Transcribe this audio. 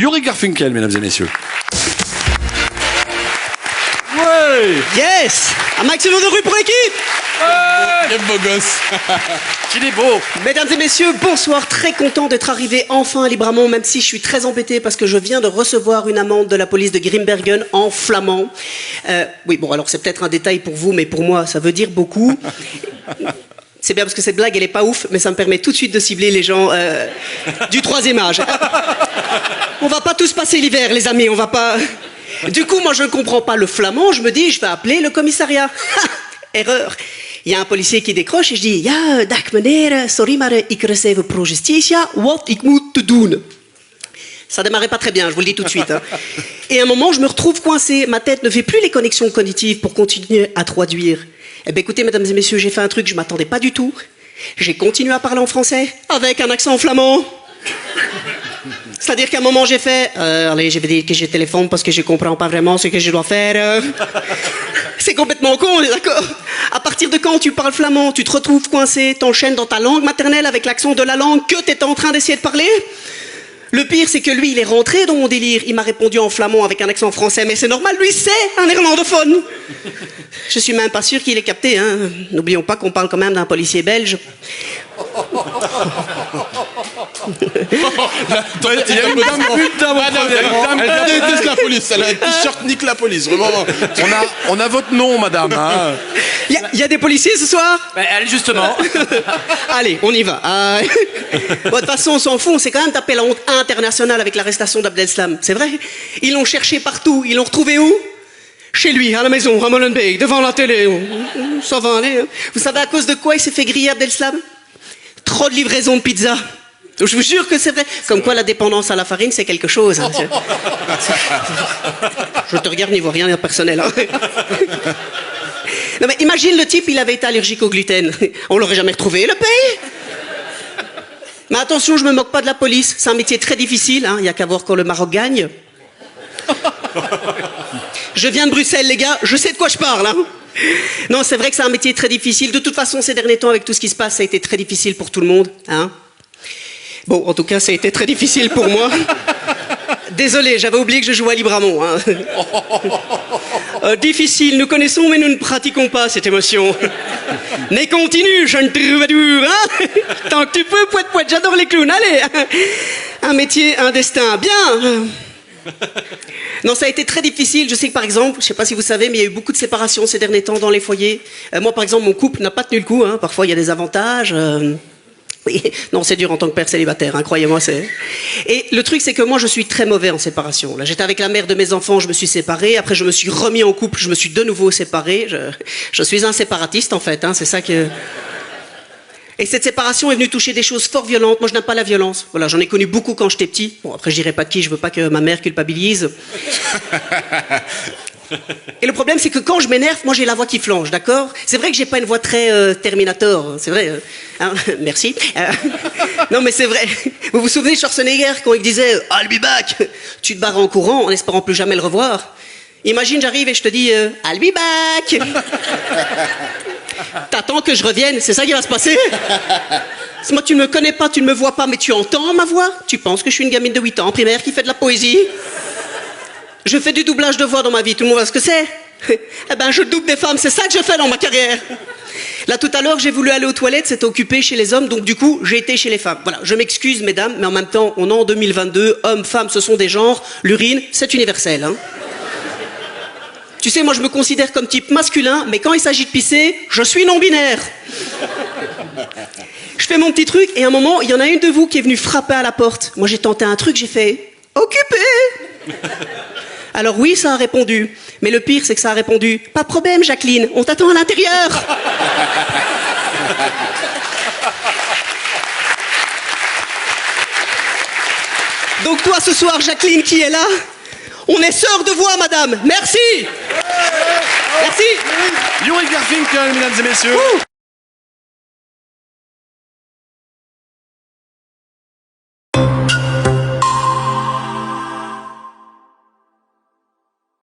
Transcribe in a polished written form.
Yuri Garfunkel, mesdames et messieurs. Ouais. Yes! Un maximum de rue pour l'équipe! Quel beau gosse. Qu'il est beau. Mesdames et messieurs, bonsoir. Très content d'être arrivé enfin à Libramont, même si je suis très embêté parce que je viens de recevoir une amende de la police de Grimbergen en flamand. Oui, bon, alors c'est peut-être un détail pour vous, mais pour moi, ça veut dire beaucoup. C'est bien parce que cette blague, elle est pas ouf, mais ça me permet tout de suite de cibler les gens du troisième âge. On va pas tous passer l'hiver, les amis, on va pas... Du coup, moi, je ne comprends pas le flamand, je me dis, je vais appeler le commissariat. Erreur. Il y a un policier qui décroche et je dis, ja, dag meneer, sorry maar ik receive pro justitia, wat ik moet te doen. Ça démarrait pas très bien, je vous le dis tout de suite. Hein. Et à un moment, je me retrouve coincé, ma tête ne fait plus les connexions cognitives pour continuer à traduire. Eh bien, écoutez, mesdames et messieurs, j'ai fait un truc que je m'attendais pas du tout. J'ai continué à parler en français avec un accent flamand. C'est-à-dire qu'à un moment, j'ai fait allez, je vais dire que je téléphone parce que je comprends pas vraiment ce que je dois faire. C'est complètement con, on est d'accord? À partir de quand tu parles flamand, tu te retrouves coincé, t'enchaînes dans ta langue maternelle avec l'accent de la langue que t'étais en train d'essayer de parler? Le pire, c'est que lui, il est rentré dans mon délire. Il m'a répondu en flamand avec un accent français, mais c'est normal, lui, c'est un néerlandophone. Je suis même pas sûr qu'il ait capté, hein. N'oublions pas qu'on parle quand même d'un policier belge. Il y a une dame qui déteste la police. Elle a un t-shirt nique la police. Vraiment. On a votre nom, madame. Hein. Il y a des policiers ce soir? Allez, justement. Allez, on y va. Bon, de toute façon, on s'en fout. On s'est quand même tapé la honte internationale avec l'arrestation d'Abdeslam. C'est vrai? Ils l'ont cherché partout. Ils l'ont retrouvé où? Chez lui, à la maison, à Molenbeek, devant la télé. Ça va aller. Hein. Vous savez à cause de quoi il s'est fait griller, Abdeslam? Trop de livraison de pizza. Je vous jure que c'est vrai. Comme quoi la dépendance à la farine, c'est quelque chose. Hein. Je te regarde, n'y vois rien de personnel. Hein. Non mais imagine le type, il avait été allergique au gluten. On l'aurait jamais retrouvé, le pays. Mais attention, je me moque pas de la police. C'est un métier très difficile. Hein. Il n'y a qu'à voir quand le Maroc gagne. Je viens de Bruxelles, les gars. Je sais de quoi je parle. Hein. Non, c'est vrai que c'est un métier très difficile. De toute façon, ces derniers temps, avec tout ce qui se passe, ça a été très difficile pour tout le monde. Hein. Bon, en tout cas, ça a été très difficile pour moi. Désolé, j'avais oublié que je jouais à Libramont. Hein. Difficile, nous connaissons, mais nous ne pratiquons pas cette émotion. Mais continue, jeune troubadour. Hein. Tant que tu peux, poète, poète, j'adore les clowns. Allez, un métier, un destin. Bien. Non, ça a été très difficile. Je sais que par exemple, je ne sais pas si vous savez, mais il y a eu beaucoup de séparations ces derniers temps dans les foyers. Moi, par exemple, mon couple n'a pas tenu le coup. Hein. Parfois, il y a des avantages. Oui. Non, c'est dur en tant que père célibataire, hein, croyez-moi. Et le truc, c'est que moi, je suis très mauvais en séparation. Là, j'étais avec la mère de mes enfants, je me suis séparé. Après, je me suis remis en couple, je me suis de nouveau séparé. Je suis un séparatiste, en fait. Hein, c'est ça que... Et cette séparation est venue toucher des choses fort violentes. Moi, je n'aime pas la violence. Voilà, j'en ai connu beaucoup quand j'étais petit. Bon, après, je dirai pas de qui, je veux pas que ma mère culpabilise. Et le problème, c'est que quand je m'énerve, moi, j'ai la voix qui flanche, d'accord? C'est vrai que j'ai pas une voix très Terminator, c'est vrai. Hein, merci. Non, mais c'est vrai. Vous vous souvenez de Schwarzenegger quand il disait « I'll be back », tu te barres en courant en espérant plus jamais le revoir. Imagine, j'arrive et je te dis « I'll be back ». T'attends que je revienne, c'est ça qui va se passer. Moi, tu ne me connais pas, tu ne me vois pas, mais tu entends ma voix. Tu penses que je suis une gamine de 8 ans en primaire qui fait de la poésie? Je fais du doublage de voix dans ma vie, tout le monde voit ce que c'est. Eh ben, je double des femmes, c'est ça que je fais dans ma carrière. Là, tout à l'heure, j'ai voulu aller aux toilettes, c'était occupé chez les hommes, donc du coup, j'ai été chez les femmes. Voilà, je m'excuse, mesdames, mais en même temps, on est en 2022, hommes, femmes, ce sont des genres, l'urine, c'est universel. Hein. Tu sais, moi, je me considère comme type masculin, mais quand il s'agit de pisser, je suis non-binaire. Je fais mon petit truc, et à un moment, il y en a une de vous qui est venue frapper à la porte. Moi, j'ai tenté un truc, j'ai fait « Occupé !» Alors oui, ça a répondu. Mais le pire, c'est que ça a répondu « Pas de problème, Jacqueline, on t'attend à l'intérieur !» Donc toi, ce soir, Jacqueline, qui est là, on est sœurs de voix, madame. Merci. Merci. Yuri Garfunkel, mesdames et messieurs.